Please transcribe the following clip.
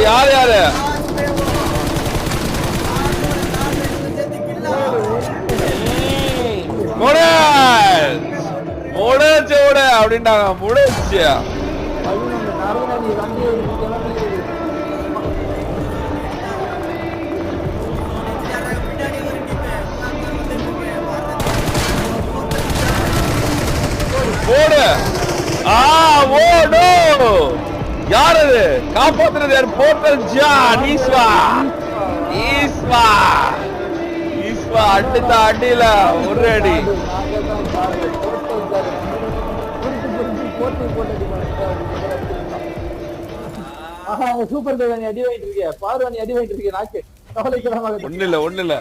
யாரு யாரு முடிச்சு அப்படின்ட்டாங்க. முடிச்சு போடு. யார் அது காப்பாத்துறது? யார்? Portal John ஈஸ்வா. ஈஸ்வா ஈஸ்வா அடித்த அடியில ஒரு அடி. சூப்பர் அடி வாங்கிட்டு இருக்கியா? பார்வணி அடி வாங்கிட்டு இருக்கியா? நாக்கு கவலைக்கிடமாக ஒண்ணு இல்ல